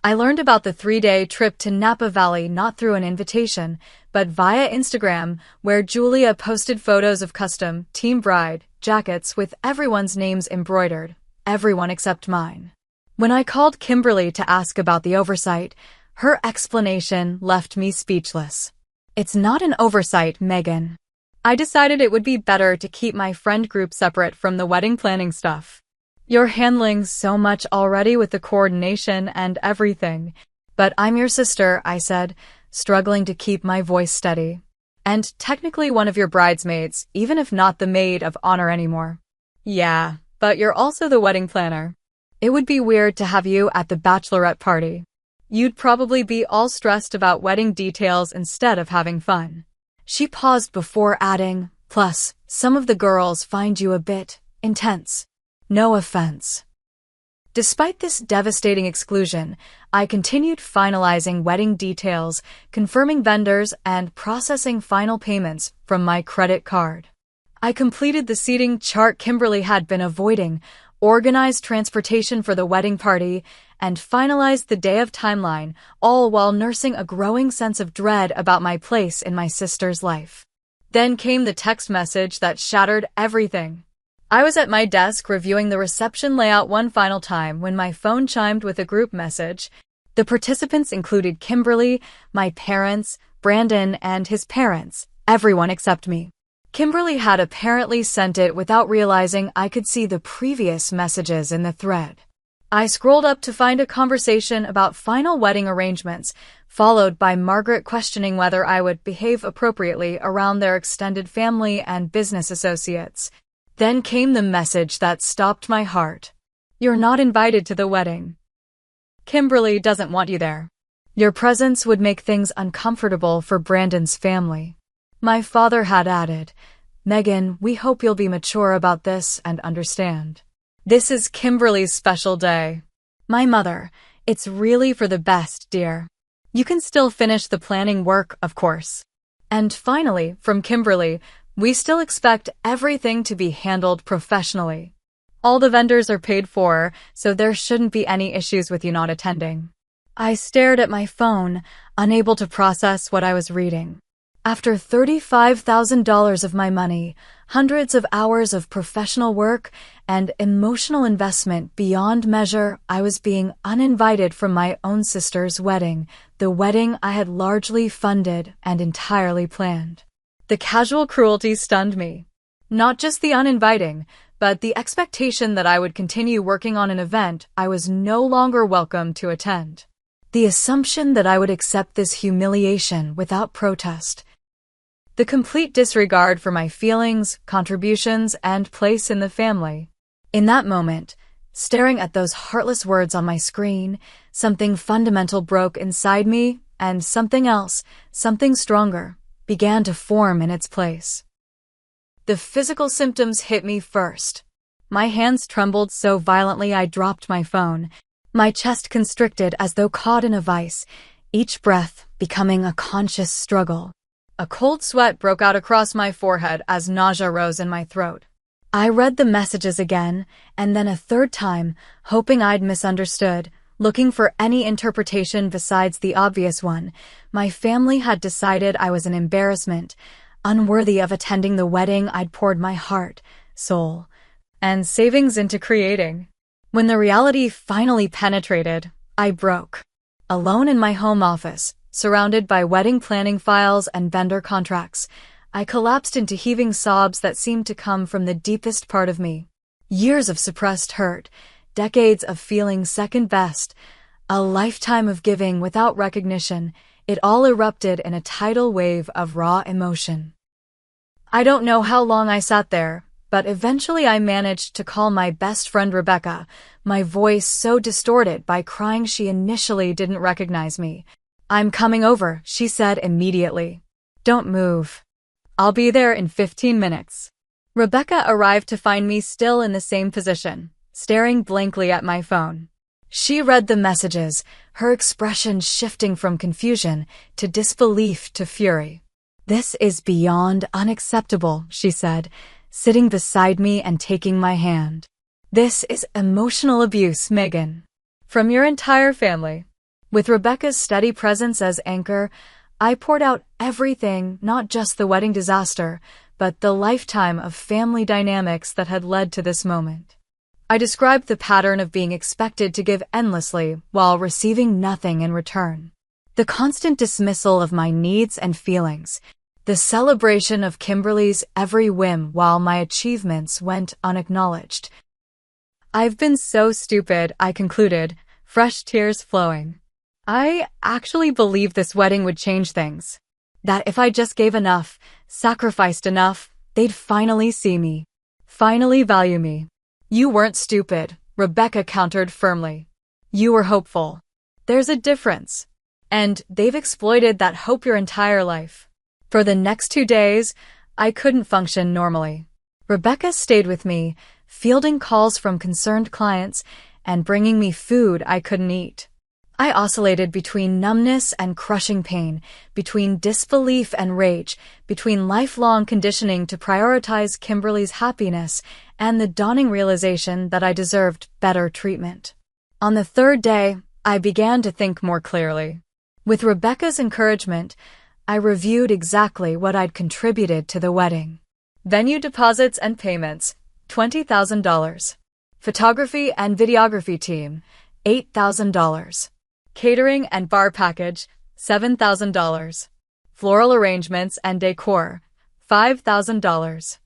I learned about the 3-day trip to Napa Valley not through an invitation, but via Instagram, where Julia posted photos of custom team bride jackets with everyone's names embroidered, everyone except mine. When I called Kimberly to ask about the oversight, her explanation left me speechless. It's not an oversight, Megan. I decided it would be better to keep my friend group separate from the wedding planning stuff. You're handling so much already with the coordination and everything. But I'm your sister, I said, struggling to keep my voice steady. And technically one of your bridesmaids, even if not the maid of honor anymore. Yeah, but you're also the wedding planner. It would be weird to have you at the bachelorette party. You'd probably be all stressed about wedding details instead of having fun. She paused before adding, plus, some of the girls find you a bit intense. No offense. Despite this devastating exclusion, I continued finalizing wedding details, confirming vendors, and processing final payments from my credit card. I completed the seating chart Kimberly had been avoiding, organized transportation for the wedding party, and finalized the day of timeline, all while nursing a growing sense of dread about my place in my sister's life. Then came the text message that shattered everything. I was at my desk reviewing the reception layout one final time when my phone chimed with a group message. The participants included Kimberly, my parents, Brandon, and his parents, everyone except me. Kimberly had apparently sent it without realizing I could see the previous messages in the thread. I scrolled up to find a conversation about final wedding arrangements, followed by Margaret questioning whether I would behave appropriately around their extended family and business associates. Then came the message that stopped my heart. You're not invited to the wedding. Kimberly doesn't want you there. Your presence would make things uncomfortable for Brandon's family. My father had added, Megan, we hope you'll be mature about this and understand. This is Kimberly's special day. My mother, it's really for the best, dear. You can still finish the planning work, of course. And finally, from Kimberly, we still expect everything to be handled professionally. All the vendors are paid for, so there shouldn't be any issues with you not attending. I stared at my phone, unable to process what I was reading. After $35,000 of my money, hundreds of hours of professional work, and emotional investment beyond measure, I was being uninvited from my own sister's wedding, the wedding I had largely funded and entirely planned. The casual cruelty stunned me. Not just the uninviting, but the expectation that I would continue working on an event I was no longer welcome to attend. The assumption that I would accept this humiliation without protest. The complete disregard for my feelings, contributions, and place in the family. In that moment, staring at those heartless words on my screen, something fundamental broke inside me, and something else, something stronger, began to form in its place. The physical symptoms hit me first. My hands trembled so violently I dropped my phone. My chest constricted as though caught in a vice, each breath becoming a conscious struggle. A cold sweat broke out across my forehead as nausea rose in my throat. I read the messages again, and then a third time, hoping I'd misunderstood, looking for any interpretation besides the obvious one. My family had decided I was an embarrassment, unworthy of attending the wedding I'd poured my heart, soul, and savings into creating. When the reality finally penetrated, I broke. Alone in my home office, surrounded by wedding planning files and vendor contracts, I collapsed into heaving sobs that seemed to come from the deepest part of me. Years of suppressed hurt, decades of feeling second best, a lifetime of giving without recognition, it all erupted in a tidal wave of raw emotion. I don't know how long I sat there, but eventually I managed to call my best friend Rebecca, my voice so distorted by crying she initially didn't recognize me. I'm coming over, she said immediately. Don't move. I'll be there in 15 minutes. Rebecca arrived to find me still in the same position, staring blankly at my phone. She read the messages, her expression shifting from confusion to disbelief to fury. This is beyond unacceptable, she said, sitting beside me and taking my hand. This is emotional abuse, Megan. From your entire family. With Rebecca's steady presence as anchor, I poured out everything, not just the wedding disaster, but the lifetime of family dynamics that had led to this moment. I described the pattern of being expected to give endlessly while receiving nothing in return. The constant dismissal of my needs and feelings. The celebration of Kimberly's every whim while my achievements went unacknowledged. I've been so stupid, I concluded, fresh tears flowing. I actually believed this wedding would change things. That if I just gave enough, sacrificed enough, they'd finally see me. Finally value me. You weren't stupid, Rebecca countered firmly. You were hopeful. There's a difference. And they've exploited that hope your entire life. For the next 2 days, I couldn't function normally. Rebecca stayed with me, fielding calls from concerned clients and bringing me food I couldn't eat. I oscillated between numbness and crushing pain, between disbelief and rage, between lifelong conditioning to prioritize Kimberly's happiness and the dawning realization that I deserved better treatment. On the third day, I began to think more clearly. With Rebecca's encouragement, I reviewed exactly what I'd contributed to the wedding. Venue deposits and payments, $20,000. Photography and videography team, $8,000. Catering and bar package, $7,000. Floral arrangements and decor, $5,000.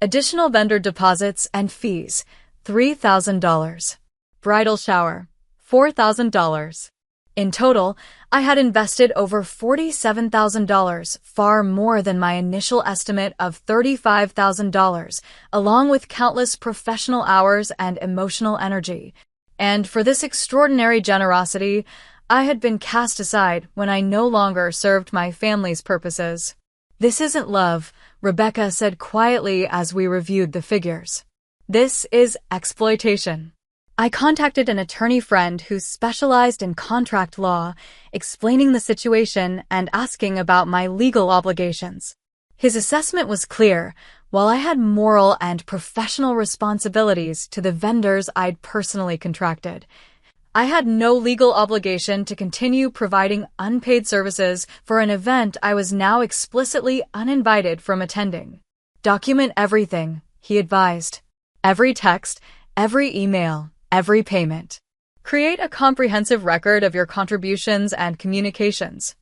Additional vendor deposits and fees, $3,000. Bridal shower, $4,000. In total, I had invested over $47,000, far more than my initial estimate of $35,000, along with countless professional hours and emotional energy. And for this extraordinary generosity, I had been cast aside when I no longer served my family's purposes. "This isn't love," Rebecca said quietly as we reviewed the figures. "This is exploitation." I contacted an attorney friend who specialized in contract law, explaining the situation and asking about my legal obligations. His assessment was clear. While I had moral and professional responsibilities to the vendors I'd personally contracted, I had no legal obligation to continue providing unpaid services for an event I was now explicitly uninvited from attending. "Document everything," he advised. "Every text, every email, every payment. Create a comprehensive record of your contributions and communications.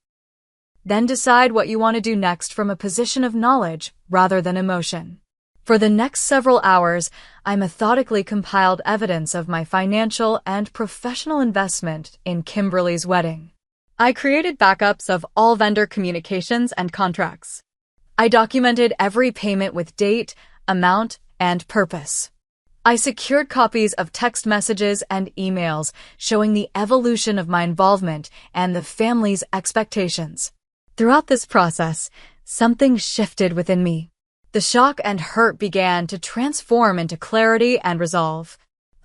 Then decide what you want to do next from a position of knowledge rather than emotion." For the next several hours, I methodically compiled evidence of my financial and professional investment in Kimberly's wedding. I created backups of all vendor communications and contracts. I documented every payment with date, amount, and purpose. I secured copies of text messages and emails showing the evolution of my involvement and the family's expectations. Throughout this process, something shifted within me. The shock and hurt began to transform into clarity and resolve.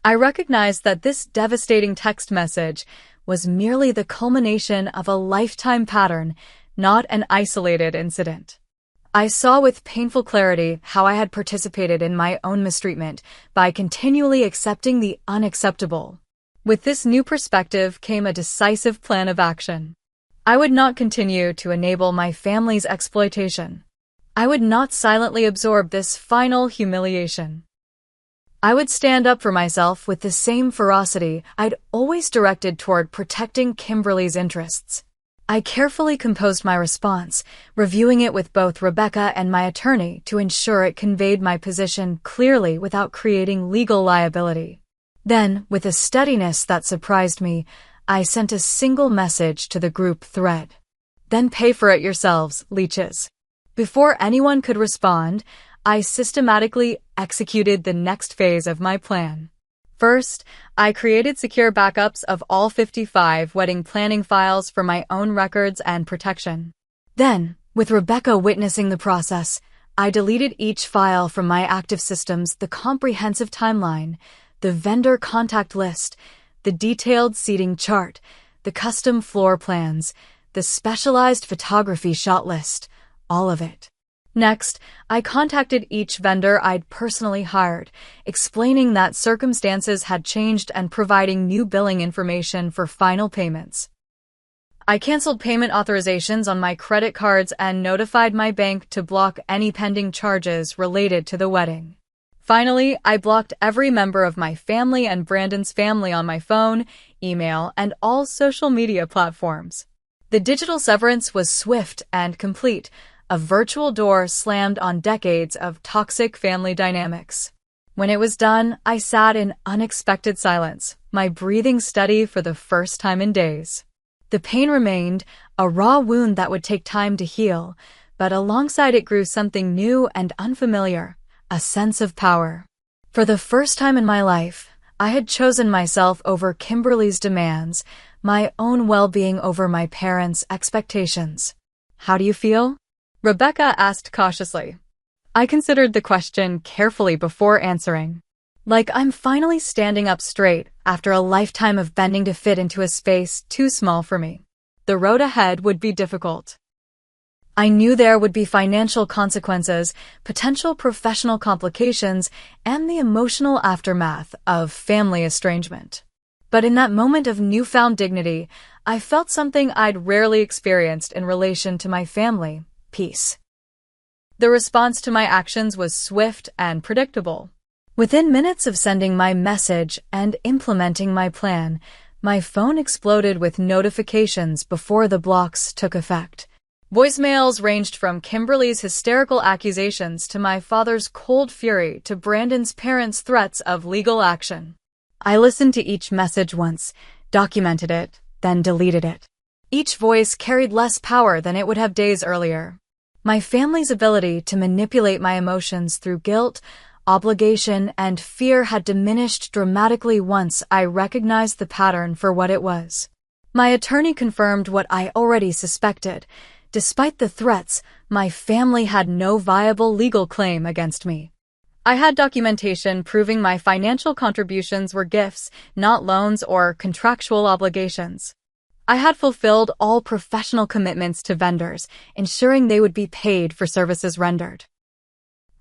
I recognized that this devastating text message was merely the culmination of a lifetime pattern, not an isolated incident. I saw with painful clarity how I had participated in my own mistreatment by continually accepting the unacceptable. With this new perspective came a decisive plan of action. I would not continue to enable my family's exploitation. I would not silently absorb this final humiliation. I would stand up for myself with the same ferocity I'd always directed toward protecting Kimberly's interests. I carefully composed my response, reviewing it with both Rebecca and my attorney to ensure it conveyed my position clearly without creating legal liability. Then, with a steadiness that surprised me, I sent a single message to the group thread. "Then pay for it yourselves, leeches." Before anyone could respond, I systematically executed the next phase of my plan. First, I created secure backups of all 55 wedding planning files for my own records and protection. Then, with Rebecca witnessing the process, I deleted each file from my active systems: the comprehensive timeline, the vendor contact list, the detailed seating chart, the custom floor plans, the specialized photography shot list, all of it. Next, I contacted each vendor I'd personally hired, explaining that circumstances had changed and providing new billing information for final payments. I canceled payment authorizations on my credit cards and notified my bank to block any pending charges related to the wedding. Finally, I blocked every member of my family and Brandon's family on my phone, email, and all social media platforms. The digital severance was swift and complete. A virtual door slammed on decades of toxic family dynamics. When it was done, I sat in unexpected silence, my breathing steady for the first time in days. The pain remained, a raw wound that would take time to heal, but alongside it grew something new and unfamiliar, a sense of power. For the first time in my life, I had chosen myself over Kimberly's demands, my own well-being over my parents' expectations. "How do you feel?" Rebecca asked cautiously. I considered the question carefully before answering. "Like I'm finally standing up straight after a lifetime of bending to fit into a space too small for me. The road ahead would be difficult. I knew there would be financial consequences, potential professional complications, and the emotional aftermath of family estrangement. But in that moment of newfound dignity, I felt something I'd rarely experienced in relation to my family: peace. The response to my actions was swift and predictable. Within minutes of sending my message and implementing my plan, my phone exploded with notifications before the blocks took effect. Voicemails ranged from Kimberly's hysterical accusations to my father's cold fury to Brandon's parents' threats of legal action. I listened to each message once, documented it, then deleted it. Each voice carried less power than it would have days earlier. My family's ability to manipulate my emotions through guilt, obligation, and fear had diminished dramatically once I recognized the pattern for what it was. My attorney confirmed what I already suspected. Despite the threats, my family had no viable legal claim against me. I had documentation proving my financial contributions were gifts, not loans or contractual obligations. I had fulfilled all professional commitments to vendors, ensuring they would be paid for services rendered.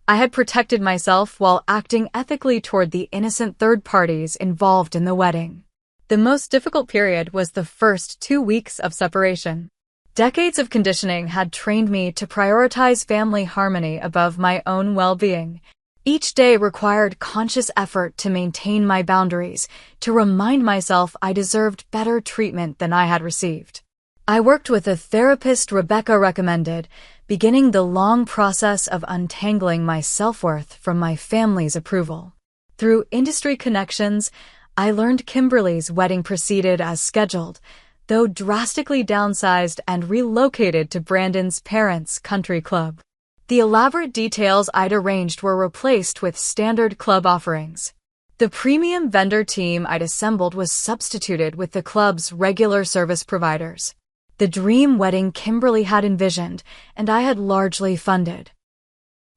I had protected myself while acting ethically toward the innocent third parties involved in the wedding. The most difficult period was the first 2 weeks of separation. Decades of conditioning had trained me to prioritize family harmony above my own well-being. Each day required conscious effort to maintain my boundaries, to remind myself I deserved better treatment than I had received. I worked with a therapist Rebecca recommended, beginning the long process of untangling my self-worth from my family's approval. Through industry connections, I learned Kimberly's wedding proceeded as scheduled, though drastically downsized and relocated to Brandon's parents' country club. The elaborate details I'd arranged were replaced with standard club offerings. The premium vendor team I'd assembled was substituted with the club's regular service providers. The dream wedding Kimberly had envisioned, and I had largely funded,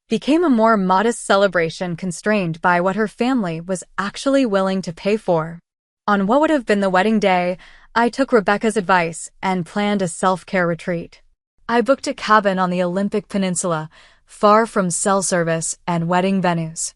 became a more modest celebration constrained by what her family was actually willing to pay for. On what would have been the wedding day, I took Rebecca's advice and planned a self-care retreat. I booked a cabin on the Olympic Peninsula, far from cell service and wedding venues.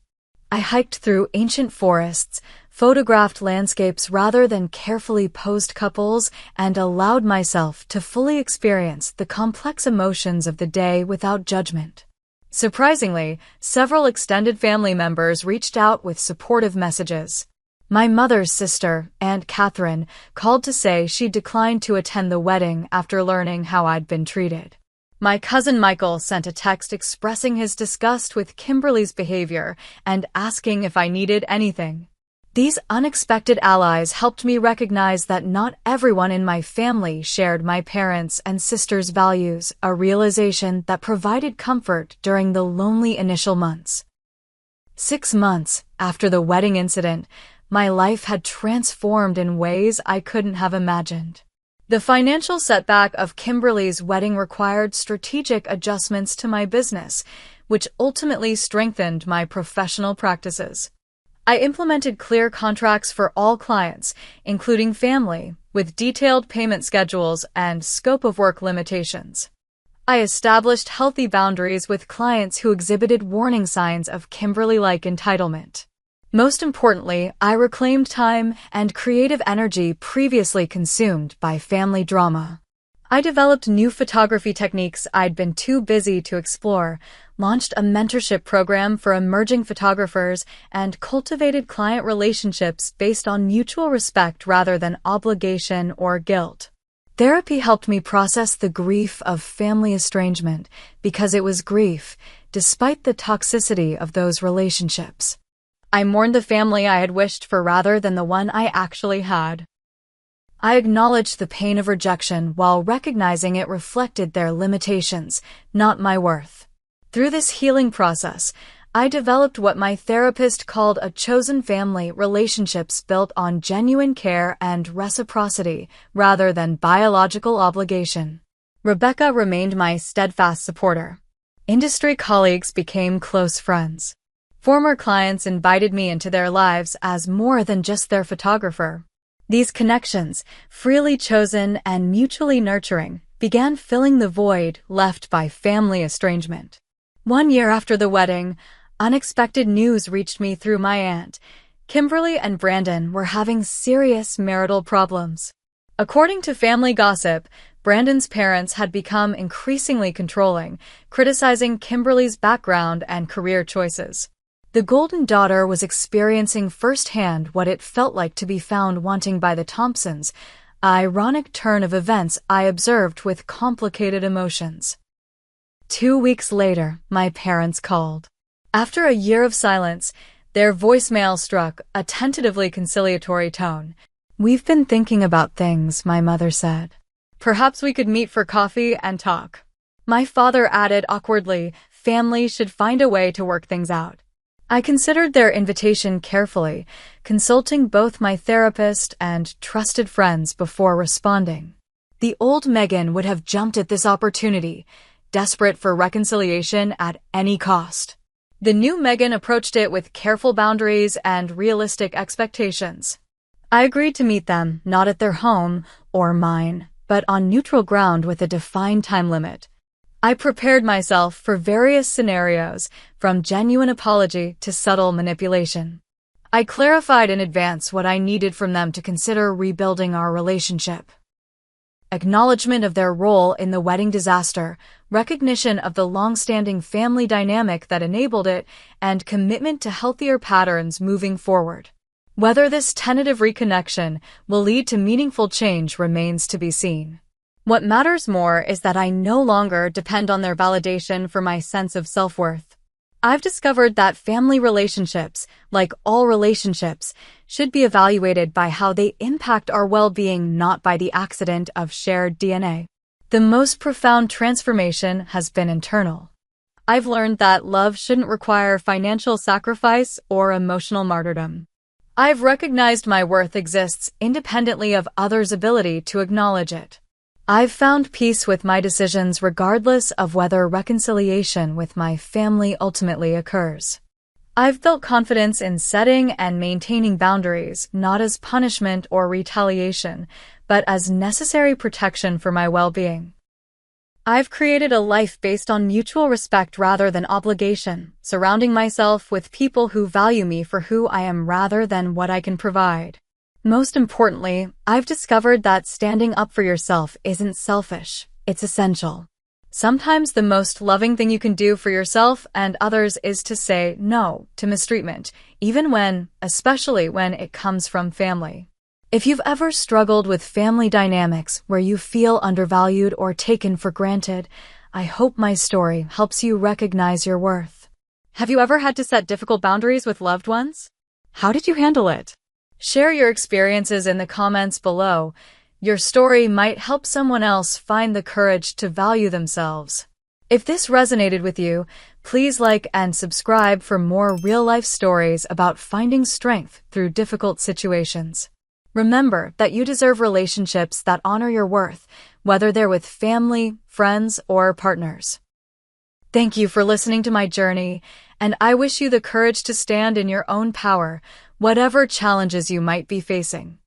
I hiked through ancient forests, photographed landscapes rather than carefully posed couples, and allowed myself to fully experience the complex emotions of the day without judgment. Surprisingly, several extended family members reached out with supportive messages. My mother's sister, Aunt Catherine, called to say she declined to attend the wedding after learning how I'd been treated. My cousin Michael sent a text expressing his disgust with Kimberly's behavior and asking if I needed anything. These unexpected allies helped me recognize that not everyone in my family shared my parents' and sister's values, a realization that provided comfort during the lonely initial months. 6 months after the wedding incident, my life had transformed in ways I couldn't have imagined. The financial setback of Kimberly's wedding required strategic adjustments to my business, which ultimately strengthened my professional practices. I implemented clear contracts for all clients, including family, with detailed payment schedules and scope of work limitations. I established healthy boundaries with clients who exhibited warning signs of Kimberly-like entitlement. Most importantly, I reclaimed time and creative energy previously consumed by family drama. I developed new photography techniques I'd been too busy to explore, launched a mentorship program for emerging photographers, and cultivated client relationships based on mutual respect rather than obligation or guilt. Therapy helped me process the grief of family estrangement because it was grief, despite the toxicity of those relationships. I mourned the family I had wished for rather than the one I actually had. I acknowledged the pain of rejection while recognizing it reflected their limitations, not my worth. Through this healing process, I developed what my therapist called a chosen family, relationships built on genuine care and reciprocity rather than biological obligation. Rebecca remained my steadfast supporter. Industry colleagues became close friends. Former clients invited me into their lives as more than just their photographer. These connections, freely chosen and mutually nurturing, began filling the void left by family estrangement. 1 year after the wedding, unexpected news reached me through my aunt. Kimberly and Brandon were having serious marital problems. According to family gossip, Brandon's parents had become increasingly controlling, criticizing Kimberly's background and career choices. The golden daughter was experiencing firsthand what it felt like to be found wanting by the Thompsons, an ironic turn of events I observed with complicated emotions. 2 weeks later, my parents called. After a year of silence, their voicemail struck a tentatively conciliatory tone. "We've been thinking about things," my mother said. "Perhaps we could meet for coffee and talk." My father added awkwardly, "Family should find a way to work things out." I considered their invitation carefully, consulting both my therapist and trusted friends before responding. The old Megan would have jumped at this opportunity, desperate for reconciliation at any cost. The new Megan approached it with careful boundaries and realistic expectations. I agreed to meet them, not at their home or mine, but on neutral ground with a defined time limit. I prepared myself for various scenarios, from genuine apology to subtle manipulation. I clarified in advance what I needed from them to consider rebuilding our relationship. Acknowledgement of their role in the wedding disaster, recognition of the long-standing family dynamic that enabled it, and commitment to healthier patterns moving forward. Whether this tentative reconnection will lead to meaningful change remains to be seen. What matters more is that I no longer depend on their validation for my sense of self-worth. I've discovered that family relationships, like all relationships, should be evaluated by how they impact our well-being, not by the accident of shared DNA. The most profound transformation has been internal. I've learned that love shouldn't require financial sacrifice or emotional martyrdom. I've recognized my worth exists independently of others' ability to acknowledge it. I've found peace with my decisions regardless of whether reconciliation with my family ultimately occurs. I've built confidence in setting and maintaining boundaries, not as punishment or retaliation, but as necessary protection for my well-being. I've created a life based on mutual respect rather than obligation, surrounding myself with people who value me for who I am rather than what I can provide. Most importantly, I've discovered that standing up for yourself isn't selfish, it's essential. Sometimes the most loving thing you can do for yourself and others is to say no to mistreatment, especially when it comes from family. If you've ever struggled with family dynamics where you feel undervalued or taken for granted, I hope my story helps you recognize your worth. Have you ever had to set difficult boundaries with loved ones? How did you handle it? Share your experiences in the comments below. Your story might help someone else find the courage to value themselves. If this resonated with you, please like and subscribe for more real-life stories about finding strength through difficult situations. Remember that you deserve relationships that honor your worth, whether they're with family, friends, or partners. Thank you for listening to my journey, and I wish you the courage to stand in your own power, whatever challenges you might be facing.